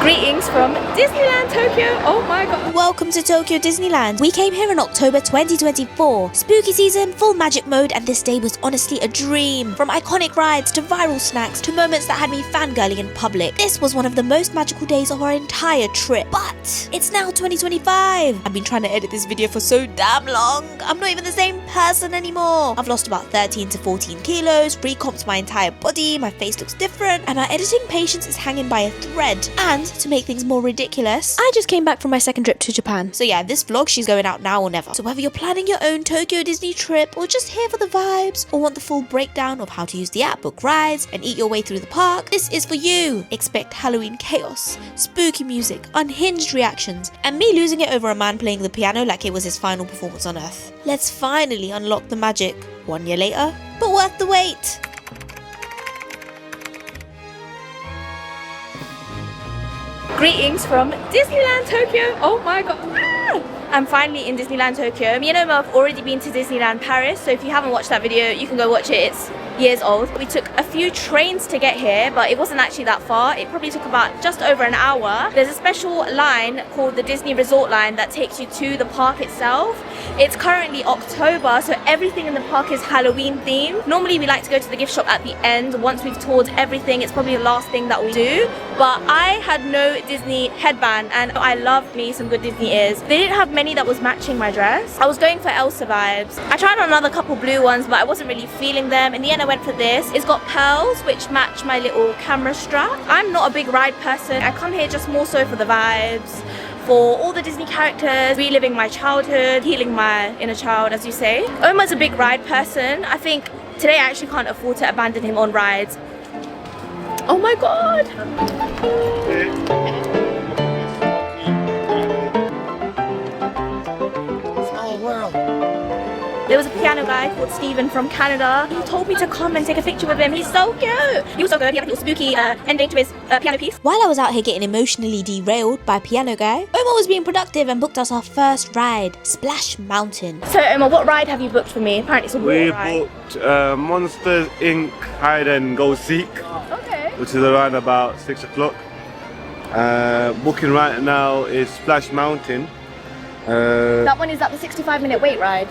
Greetings from Disneyland Tokyo. Oh my god. Welcome to Tokyo Disneyland. We came here in October 2024. Spooky season, full magic mode, and this day was honestly a dream. From iconic rides to viral snacks to moments that had me fangirling in public. This was one of the most magical days of our entire trip. But it's now 2025. I've been trying to edit this video for so damn long. I'm not even the same person anymore. I've lost about 13 to 14 kilos, recomped my entire body, my face looks different, and my editing patience is hanging by a thread. And to make things more ridiculous, I just came back from my second trip to Japan. So yeah, this vlog, she's going out now or never. So whether you're planning your own Tokyo Disney trip or just here for the vibes or want the full breakdown of how to use the app, book rides, and eat your way through the park, this is for you. Expect Halloween chaos, spooky music, unhinged reactions, and me losing it over a man playing the piano like it was his final performance on Earth. Let's finally unlock the magic 1 year later, but worth the wait. Greetings from Disneyland Tokyo. Oh my god. I'm finally in Disneyland Tokyo. Me and Omar have already been to Disneyland Paris, so if you haven't watched that video, you can go watch it. It's years old. We took a few trains to get here, but it wasn't actually that far. It probably took about just over an hour. There's a special line called the Disney Resort line that takes you to the park itself. It's currently October, so everything in the park is Halloween themed. Normally we like to go to the gift shop at the end once we've toured everything. It's probably the last thing that we do, but I had no Disney headband and I loved me some good Disney ears. They didn't have many that was matching my dress. I was going for Elsa vibes. I tried on another couple blue ones, but I wasn't really feeling them. In the end I went for this. It's got pearls which match my little camera strap. I'm not a big ride person. I come here just more so for the vibes, for all the Disney characters, reliving my childhood, healing my inner child, as you say. Omar's a big ride person. I think today I actually can't afford to abandon him on rides. Oh my god! There was a piano guy called Steven from Canada. He told me to come and take a picture with him. He's so cute. He was so good. He had a little spooky ending to his piano piece. While I was out here getting emotionally derailed by piano guy, Omar was being productive and booked us our first ride, Splash Mountain. So Omar, what ride have you booked for me? Apparently it's a water ride. We booked Monsters Inc. Hide and Go Seek, Okay. which is around about 6 o'clock. Booking right now is Splash Mountain. That one is at the 65-minute wait ride.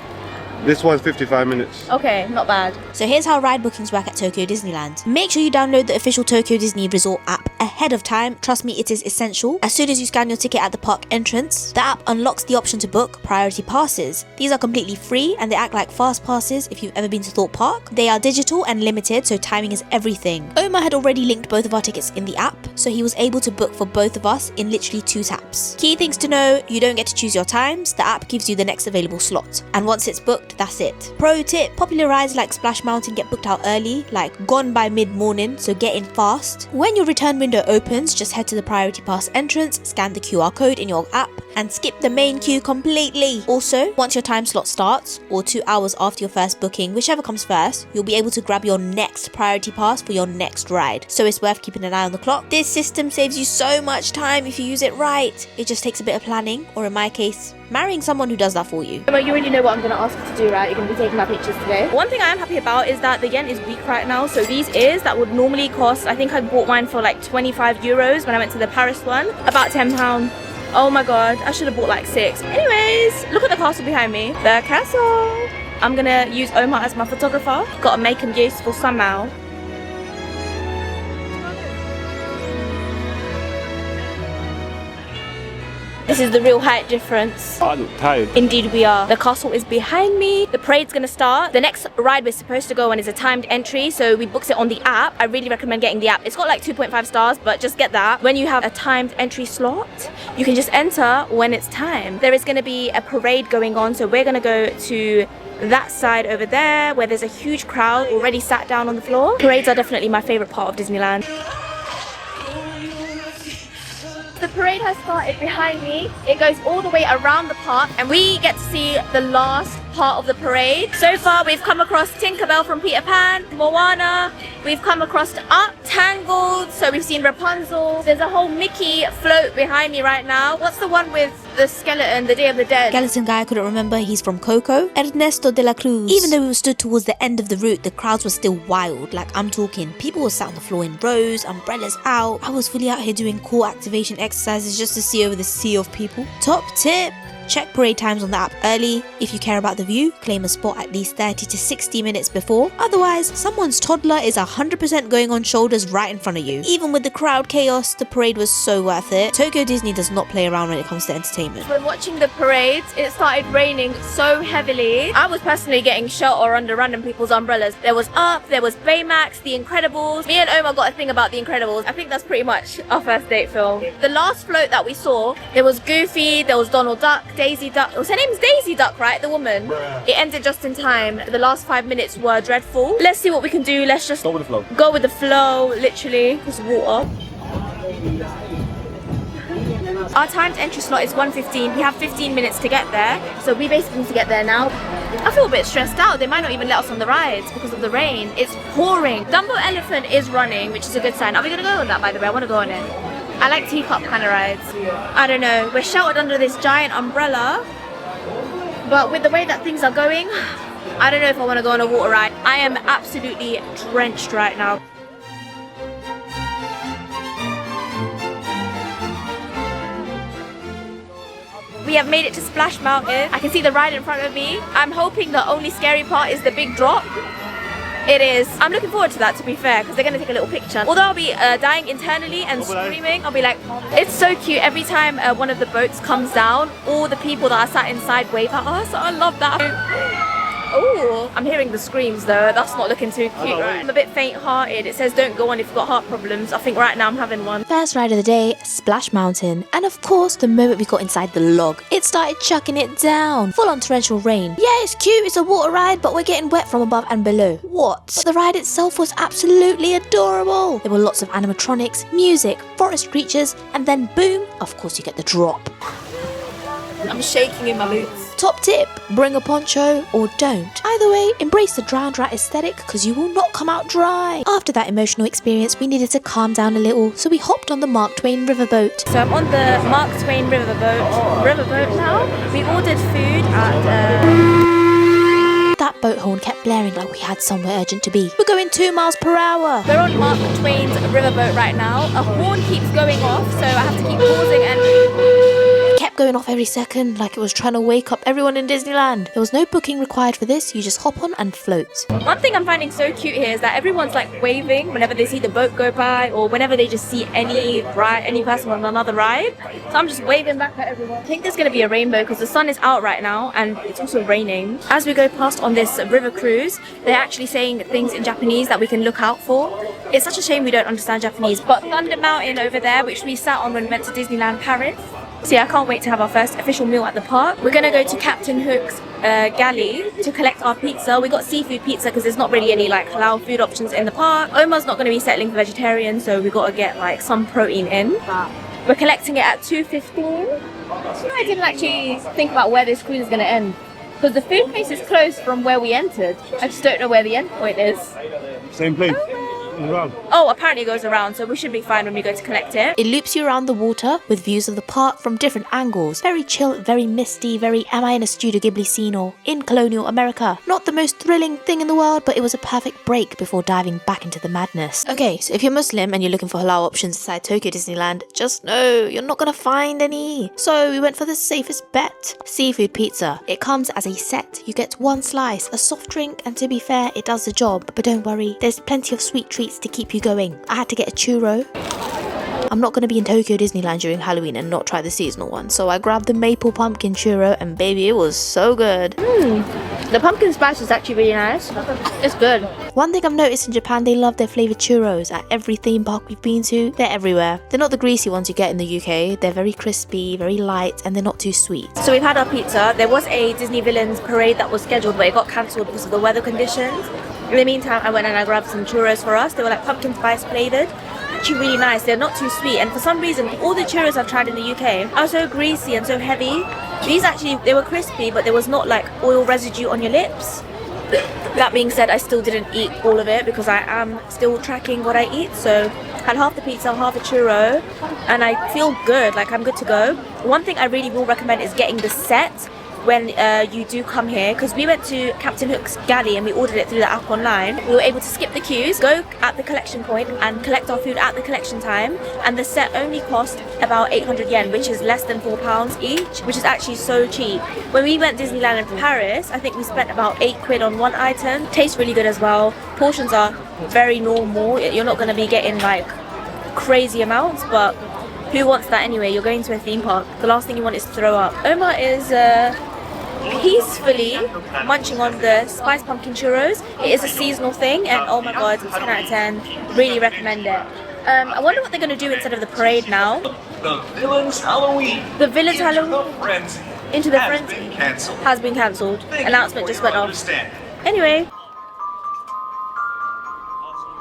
This one's 55 minutes. Okay, not bad. So here's how ride bookings work at Tokyo Disneyland. Make sure you download the official Tokyo Disney Resort app ahead of time. Trust me, it is essential. As soon as you scan your ticket at the park entrance, the app unlocks the option to book priority passes. These are completely free and they act like fast passes if you've ever been to Thorpe Park. They are digital and limited, so timing is everything. Omar had already linked both of our tickets in the app, so he was able to book for both of us in literally 2 taps. Key things to know: you don't get to choose your times. The app gives you the next available slot, and once it's booked, that's it. Pro tip: popular rides like Splash Mountain get booked out early, like gone by mid-morning, so get in fast. When your return window opens, just head to the priority pass entrance, scan the QR code in your app, and skip the main queue completely. Also, once your time slot starts, or 2 hours after your first booking, whichever comes first, you'll be able to grab your next priority pass for your next ride. So it's worth keeping an eye on the clock. This system saves you so much time if you use it right. It just takes a bit of planning, or in my case, marrying someone who does that for you. Omar, you already know what I'm going to ask you to do, right? You're going to be taking my pictures today. One thing I am happy about is that the yen is weak right now, so these ears that would normally cost, I think I bought mine for like 25 euros when I went to the Paris one, about £10. Oh my god, I should have bought like 6. Anyways, look at the castle behind me. The castle. I'm gonna use Omar as my photographer. Gotta make him useful somehow. This is the real height difference. I look tired. Indeed we are. The castle is behind me. The parade's gonna start. The next ride we're supposed to go on is a timed entry, so we booked it on the app. I really recommend getting the app. It's got like 2.5 stars, but just get that. When you have a timed entry slot, you can just enter when it's time. There is gonna be a parade going on, so we're gonna go to that side over there where there's a huge crowd already sat down on the floor. Parades are definitely my favorite part of Disneyland. The parade has started behind me. It goes all the way around the park and we get to see the last part of the parade. So far, we've come across Tinkerbell from Peter Pan, Moana. We've come across Up, Tangled. So we've seen Rapunzel. There's a whole Mickey float behind me right now. What's the one with the skeleton, the Day of the Dead? Skeleton guy I couldn't remember, he's from Coco. Ernesto de la Cruz. Even though we were stood towards the end of the route, the crowds were still wild. Like, I'm talking, people were sat on the floor in rows, umbrellas out. I was fully out here doing core activation exercises just to see over the sea of people. Top tip: check parade times on the app early. If you care about the view, claim a spot at least 30 to 60 minutes before. Otherwise, someone's toddler is 100% going on shoulders right in front of you. Even with the crowd chaos, the parade was so worth it. Tokyo Disney does not play around when it comes to entertainment. When watching the parade, it started raining so heavily. I was personally getting shelter under random people's umbrellas. There was Up, there was Baymax, The Incredibles. Me and Omar got a thing about The Incredibles. I think that's pretty much our first date film. The last float that we saw, there was Goofy, there was Donald Duck, Daisy Duck. Her name's Daisy Duck, right? The woman. It ended just in time. The last 5 minutes were dreadful. Let's see what we can do. Let's just Go with the flow. Go with the flow, literally. Just water. Our timed entry slot is 1:15. We have 15 minutes to get there. So we basically need to get there now. I feel a bit stressed out. They might not even let us on the rides because of the rain. It's pouring. Dumbo Elephant is running, which is a good sign. Are we going to go on that, by the way? I want to go on it. I like teacup kind of rides. I don't know. We're sheltered under this giant umbrella. But with the way that things are going, I don't know if I want to go on a water ride. I am absolutely drenched right now. We have made it to Splash Mountain. I can see the ride in front of me. I'm hoping the only scary part is the big drop. It is. I'm looking forward to that, to be fair, because they're going to take a little picture. Although I'll be dying internally and screaming, I'll be like, it's so cute. Every time one of the boats comes down, all the people that are sat inside wave at us. I love that. Oh, I'm hearing the screams though. That's not looking too cute, right? I'm a bit faint-hearted. It says don't go on if you've got heart problems. I think right now I'm having one. First ride of the day, Splash Mountain. And of course, the moment we got inside the log, it started chucking it down. Full on torrential rain. Yeah, it's cute, it's a water ride, but we're getting wet from above and below. What? But the ride itself was absolutely adorable. There were lots of animatronics, music, forest creatures, and then boom, of course you get the drop. I'm shaking in my boots. Top tip, bring a poncho or don't. Either way, embrace the drowned rat aesthetic because you will not come out dry. After that emotional experience, we needed to calm down a little, so we hopped on the Mark Twain riverboat. So I'm on the Mark Twain riverboat now. We ordered food at That boat horn kept blaring like we had somewhere urgent to be. We're going 2 miles per hour. We're on Mark Twain's riverboat right now. A horn keeps going off, so I have to keep pausing and... Kept going off every second like it was trying to wake up everyone in Disneyland. There was no booking required for this, you just hop on and float. One thing I'm finding so cute here is that everyone's like waving whenever they see the boat go by or whenever they just see any person on another ride. So I'm just waving back at everyone. I think there's going to be a rainbow because the sun is out right now and it's also raining. As we go past on this river cruise, they're actually saying things in Japanese that we can look out for. It's such a shame we don't understand Japanese. But Thunder Mountain over there, which we sat on when we went to Disneyland Paris. So yeah, I can't wait to have our first official meal at the park. We're gonna go to Captain Hook's galley to collect our pizza. We got seafood pizza because there's not really any like halal food options in the park. Omar's not gonna be settling for vegetarian, so we gotta get like some protein in. We're collecting it at 2:15. I didn't actually think about where this cruise is gonna end because the food place is closed from where we entered. I just don't know where the end point is. Same place. Around. Oh, apparently it goes around, so we should be fine when we go to collect it. It loops you around the water with views of the park from different angles. Very chill, very misty, very am I in a Studio Ghibli scene or in colonial America. Not the most thrilling thing in the world, but it was a perfect break before diving back into the madness. Okay, so if you're Muslim and you're looking for halal options inside Tokyo Disneyland, just know you're not gonna find any. So we went for the safest bet. Seafood pizza. It comes as a set. You get 1 slice, a soft drink, and to be fair, it does the job. But don't worry, there's plenty of sweet treats to keep you going. I had to get a churro. I'm not going to be in Tokyo Disneyland during Halloween and not try the seasonal one, so I grabbed the maple pumpkin churro and baby, it was so good. The pumpkin spice is actually really nice. It's good. One thing I've noticed in Japan, they love their flavoured churros. At every theme park we've been to, they're everywhere. They're not the greasy ones you get in the UK. They're very crispy, very light, and they're not too sweet. So we've had our pizza. There was a Disney Villains parade that was scheduled, but it got cancelled because of the weather conditions. In the meantime, I went and I grabbed some churros for us. They were like pumpkin spice flavoured. actually really nice. They're not too sweet, and for some reason all the churros I've tried in the UK are so greasy and so heavy. These actually, they were crispy, but there was not like oil residue on your lips. That being said, I still didn't eat all of it because I am still tracking what I eat. So had half the pizza, half a churro, and I feel good, like I'm good to go. One thing I really will recommend is getting the set when you do come here, because we went to Captain Hook's galley and we ordered it through the app online. We were able to skip the queues, go at the collection point and collect our food at the collection time, and the set only cost about 800 yen, which is less than £4 each, which is actually so cheap. When we went Disneyland in Paris, I think we spent about 8 quid on one item. Tastes really good as well. Portions are very normal. You're not going to be getting like crazy amounts, but who wants that anyway? You're going to a theme park. The last thing you want is to throw up. Omar is peacefully munching on the spiced pumpkin churros. It is a seasonal thing, and oh my god, 10 out of 10. Really recommend it. I wonder what they're going to do instead of the parade now. The villain's Halloween. The villain's Halloween Frenzy into the frenzy has been cancelled. Announcement just went off. Anyway,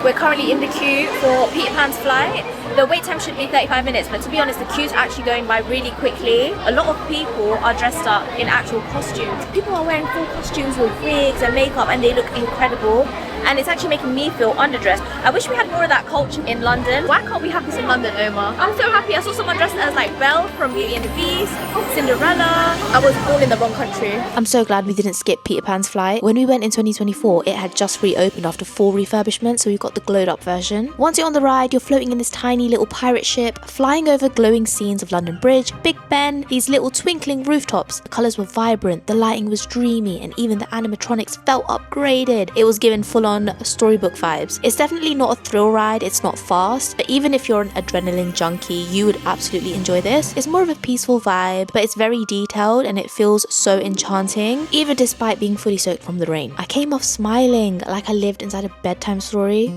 we're currently in the queue for Peter Pan's flight. The wait time should be 35 minutes, but to be honest, the queue's actually going by really quickly. A lot of people are dressed up in actual costumes. People are wearing full costumes with wigs and makeup, and they look incredible. And it's actually making me feel underdressed. I wish we had more of that culture in London. Why can't we have this in London, Omar? I'm so happy. I saw someone dressed as like Belle from Beauty and the Beast, Cinderella. I was born in the wrong country. I'm so glad we didn't skip Peter Pan's flight. When we went in 2024, it had just reopened after 4 refurbishments, so we got the glowed up version. Once you're on the ride, you're floating in this tiny little pirate ship, flying over glowing scenes of London Bridge, Big Ben, these little twinkling rooftops. The colours were vibrant, the lighting was dreamy, and even the animatronics felt upgraded. It was given full-on storybook vibes. It's definitely not a thrill ride, it's not fast, but even if you're an adrenaline junkie, you would absolutely enjoy this. It's more of a peaceful vibe, but it's very detailed and it feels so enchanting, even despite being fully soaked from the rain. I came off smiling like I lived inside a bedtime story.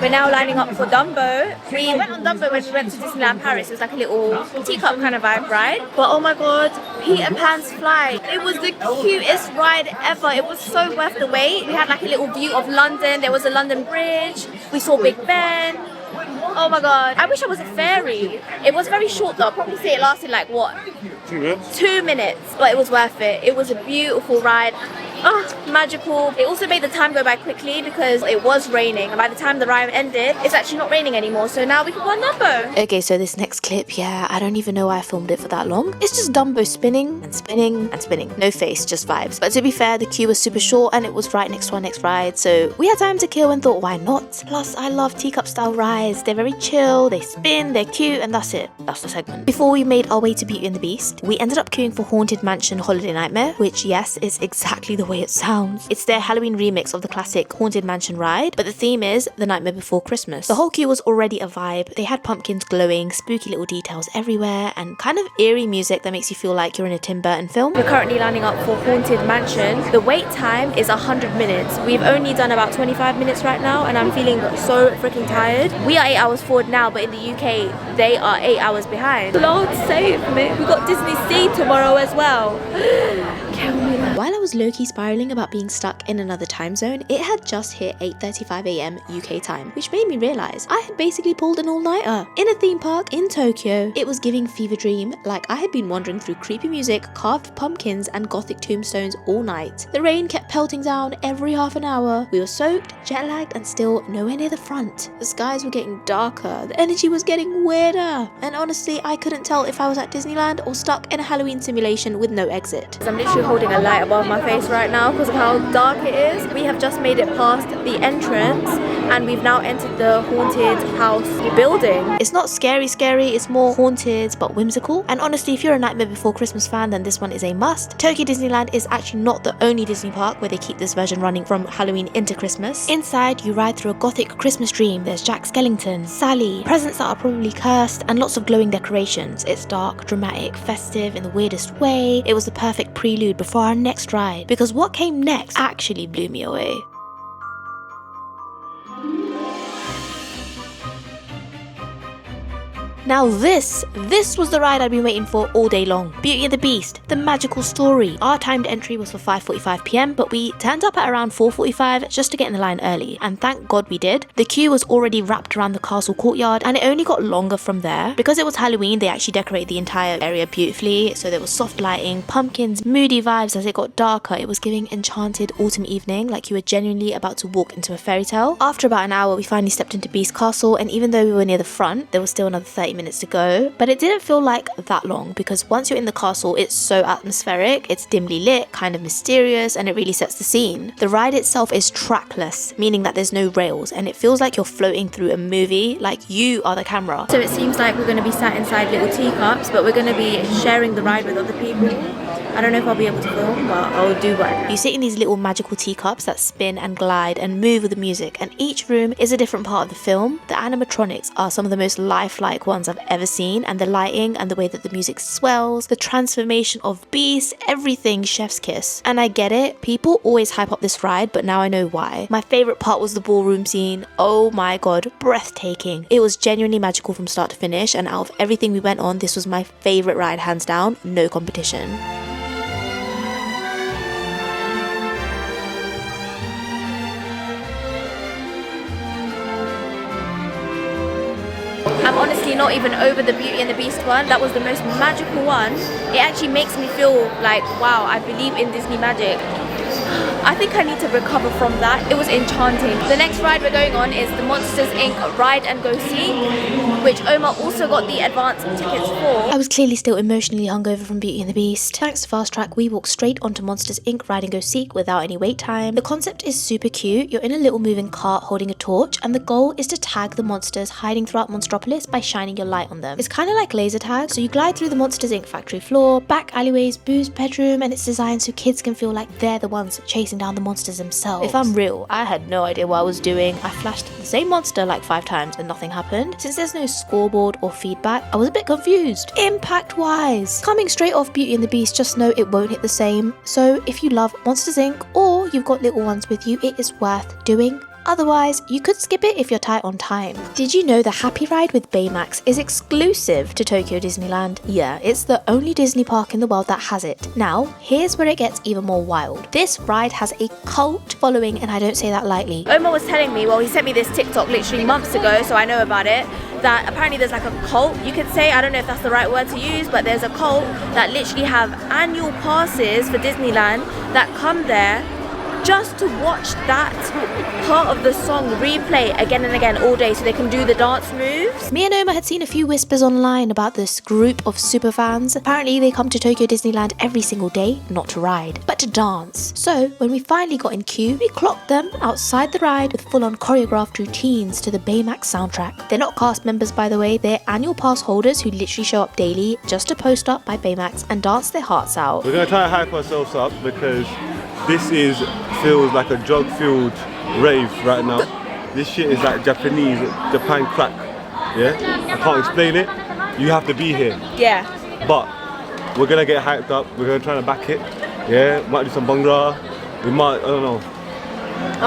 We're now lining up for Dumbo. We went on Dumbo when we went to Disneyland Paris. It was like a little teacup kind of vibe ride. But oh my god, Peter Pan's flight. It was the cutest ride ever. It was so worth the wait. We had like a little view of London. There was a London Bridge. We saw Big Ben. Oh my god. I wish I was a fairy. It was very short though. I'd probably say it lasted like what? 2 minutes? 2 minutes. But it was worth it. It was a beautiful ride. Oh, magical. It also made the time go by quickly because it was raining, and by the time the ride ended, it's actually not raining anymore, so now we can go on Dumbo. Okay, so this next clip, yeah, I don't even know why I filmed it for that long. It's just Dumbo spinning and spinning and spinning. No face, just vibes. But to be fair, the queue was super short and it was right next to our next ride, so we had time to kill and thought, why not? Plus, I love teacup style rides. They're very chill, they spin, they're cute, and that's it. That's the segment. Before we made our way to Beauty and the Beast, we ended up queuing for Haunted Mansion Holiday Nightmare, which, yes, is exactly the way it sounds. It's their Halloween remix of the classic Haunted Mansion ride, but the theme is The Nightmare Before Christmas. The whole queue was already a vibe. They had pumpkins glowing, spooky little details everywhere, and kind of eerie music that makes you feel like you're in a Tim Burton film. We're currently lining up for Haunted Mansion. The wait time is 100 minutes. We've only done about 25 minutes right now, and I'm feeling so freaking tired. We are 8 hours forward now, but in the UK, they are 8 hours behind. Lord save me. We got Disney Sea tomorrow as well. Kill me. While I was low-key spiraling about being stuck in another time zone, it had just hit 8:35 AM UK time, which made me realise I had basically pulled an all-nighter. In a theme park in Tokyo, it was giving fever dream, like I had been wandering through creepy music, carved pumpkins and gothic tombstones all night. The rain kept pelting down every half an hour. We were soaked, jet-lagged and still nowhere near the front. The skies were getting darker, the energy was getting weirder, and honestly I couldn't tell if I was at Disneyland or stuck in a Halloween simulation with no exit. I'm literally holding a light above my face right now because of how dark it is. We have just made it past the entrance and we've now entered the haunted house building. It's not scary, it's more haunted but whimsical. And honestly, if you're a Nightmare Before Christmas fan, then this one is a must. Tokyo Disneyland is actually not the only Disney park where they keep this version running from Halloween into Christmas. Inside, you ride through a gothic Christmas dream. There's Jack Skellington, Sally, presents that are probably cursed, and lots of glowing decorations. It's dark, dramatic, festive in the weirdest way. It was the perfect prelude before our next ride, because what came next actually blew me away. Now this was the ride I'd been waiting for all day long. Beauty and the Beast, the magical story. Our timed entry was for 5:45 p.m, but we turned up at around 4:45 just to get in the line early, and thank God we did. The queue was already wrapped around the castle courtyard, and it only got longer from there. Because it was Halloween, they actually decorated the entire area beautifully, so there was soft lighting, pumpkins, moody vibes. As it got darker, it was giving enchanted autumn evening, like you were genuinely about to walk into a fairy tale. After about an hour, we finally stepped into Beast Castle, and even though we were near the front, there was still another 30 minutes to go, but it didn't feel like that long, because once you're in the castle, it's so atmospheric, it's dimly lit, kind of mysterious, and it really sets the scene. The ride itself is trackless, meaning that there's no rails, and it feels like you're floating through a movie, like you are the camera. So it seems like we're going to be sat inside little teacups, but we're going to be sharing the ride with other people. I don't know if I'll be able to film, but I'll do what. You sit in these little magical teacups that spin and glide and move with the music, and each room is a different part of the film. The animatronics are some of the most lifelike ones I've ever seen, and the lighting and the way that the music swells, the transformation of beasts, everything chef's kiss. And I get it, people always hype up this ride, but now I know why. My favourite part was the ballroom scene. Oh my god, breathtaking. It was genuinely magical from start to finish, and out of everything we went on, this was my favourite ride hands down, no competition. I'm honestly not even over the Beauty and the Beast one. That was the most magical one. It actually makes me feel like, wow, I believe in Disney magic. I think I need to recover from that. It was enchanting. The next ride we're going on is the Monsters Inc. Ride and Go Seek, which Omar also got the advance tickets for. I was clearly still emotionally hungover from Beauty and the Beast. Thanks to Fast Track, we walked straight onto Monsters Inc. Ride and Go Seek without any wait time. The concept is super cute. You're in a little moving cart holding a torch, and the goal is to tag the monsters hiding throughout Monstropolis by shining your light on them. It's kind of like laser tag, so you glide through the Monsters Inc. factory floor, back alleyways, Boo's bedroom, and it's designed so kids can feel like they're the ones chasing down the monsters themselves. If I'm real, I had no idea what I was doing. I flashed the same monster like 5 times and nothing happened. Since there's no scoreboard or feedback, I was a bit confused. Impact wise, coming straight off Beauty and the Beast, just know it won't hit the same. So if you love Monsters Inc. or you've got little ones with you, it is worth doing. Otherwise, you could skip it if you're tight on time. Did you know the Happy Ride with Baymax is exclusive to Tokyo Disneyland? Yeah, it's the only Disney park in the world that has it. Now, here's where it gets even more wild. This ride has a cult following, and I don't say that lightly. Omar was telling me, well, he sent me this TikTok literally months ago, so I know about it, that apparently there's like a cult, you could say. I don't know if that's the right word to use, but there's a cult that literally have annual passes for Disneyland that come there just to watch that part of the song replay again and again all day so they can do the dance moves. Me and Omar had seen a few whispers online about this group of superfans. Apparently they come to Tokyo Disneyland every single day, not to ride, but to dance. So when we finally got in queue, we clocked them outside the ride with full-on choreographed routines to the Baymax soundtrack. They're not cast members, by the way, they're annual pass holders who literally show up daily just to post up by Baymax and dance their hearts out. We're going to try and hype ourselves up because this feels like a drug-fueled rave right now. This shit is like Japan crack. Yeah? I can't explain it. You have to be here. Yeah. But we're gonna get hyped up. We're gonna try to back it. Yeah? Might do some bhangra. We might, I don't know.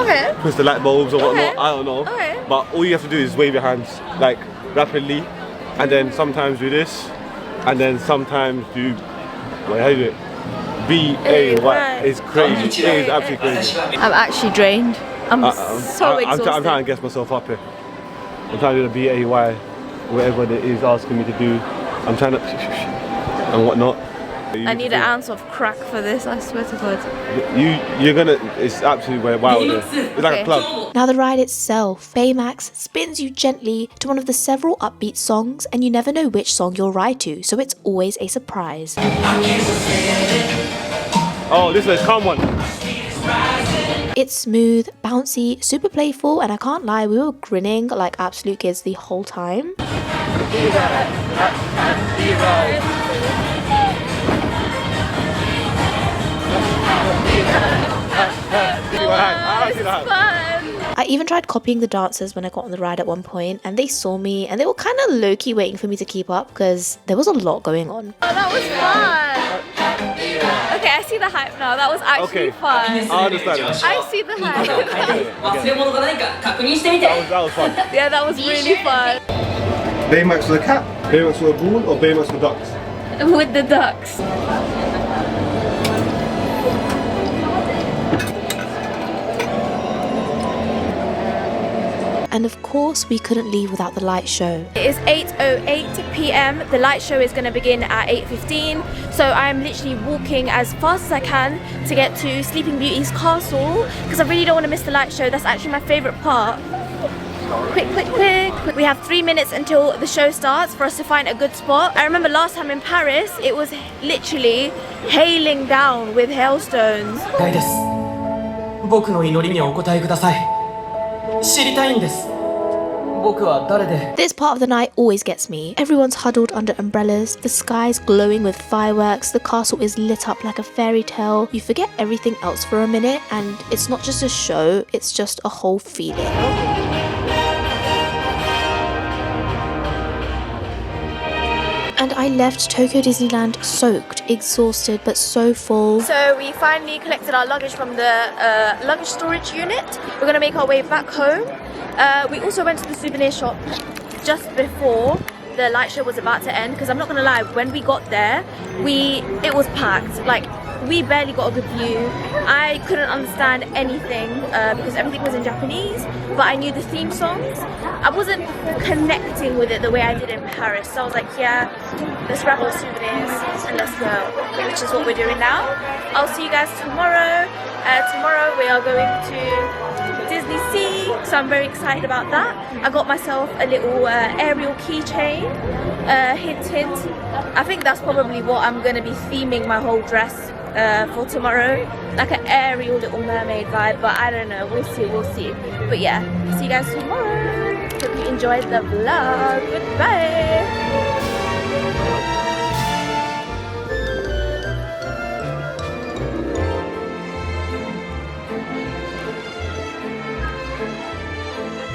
Okay. Twist the light bulbs or whatnot. Okay. I don't know. Okay. But all you have to do is wave your hands like rapidly, and then sometimes do this, and then sometimes do. Wait, how do you do it? B-A-Y. It's crazy. It is absolutely crazy. I'm actually drained. I'm so exhausted. I'm trying to guess myself up here. I'm trying to do the B-A-Y, whatever it is asking me to do. I'm trying to and whatnot. I need an ounce of crack for this, I swear to God. You're gonna, it's absolutely wild. It's like a club. Now the ride itself, Baymax spins you gently to one of the several upbeat songs, and you never know which song you'll ride to, so it's always a surprise. Oh, this is a calm one. It's smooth, bouncy, super playful, and I can't lie, we were grinning like absolute kids the whole time. I even tried copying the dancers when I got on the ride at one point, and they saw me and they were kind of low-key waiting for me to keep up because there was a lot going on. Oh, that was fun! Okay, I see the hype now. That was actually fun. I understand that. I see the hype. That was fun. Yeah, that was really fun. Baymax with a cat, Baymax with a bull, or Baymax with ducks? With the ducks. And of course, we couldn't leave without the light show. It is 8:08 p.m. The light show is going to begin at 8:15. So I'm literally walking as fast as I can to get to Sleeping Beauty's castle because I really don't want to miss the light show. That's actually my favourite part. Quick, quick, quick. We have 3 minutes until the show starts for us to find a good spot. I remember last time in Paris, it was literally hailing down with hailstones. 僕の祈りにお答えください。知りたいんです。僕は誰で This part of the night always gets me. Everyone's huddled under umbrellas, the sky's glowing with fireworks, the castle is lit up like a fairy tale. You forget everything else for a minute, and it's not just a show, it's just a whole feeling. And I left Tokyo Disneyland soaked, exhausted, but so full. So we finally collected our luggage from the luggage storage unit. We're gonna make our way back home. We also went to the souvenir shop just before the light show was about to end because I'm not gonna lie, when we got there, it was packed. Like, we barely got a good view. I couldn't understand anything because everything was in Japanese, but I knew the theme songs. I wasn't connecting with it the way I did in Paris, so I was like, yeah, let's grab our souvenirs and let's go, which is what we're doing now. I'll see you guys tomorrow. Tomorrow we are going to Disney Sea, so I'm very excited about that. I got myself a little Ariel keychain, hint hint. I think that's probably what I'm going to be theming my whole dress for tomorrow, like an Ariel Little Mermaid vibe, but I don't know, we'll see. But yeah, see you guys tomorrow. Hope you enjoyed the vlog. Goodbye.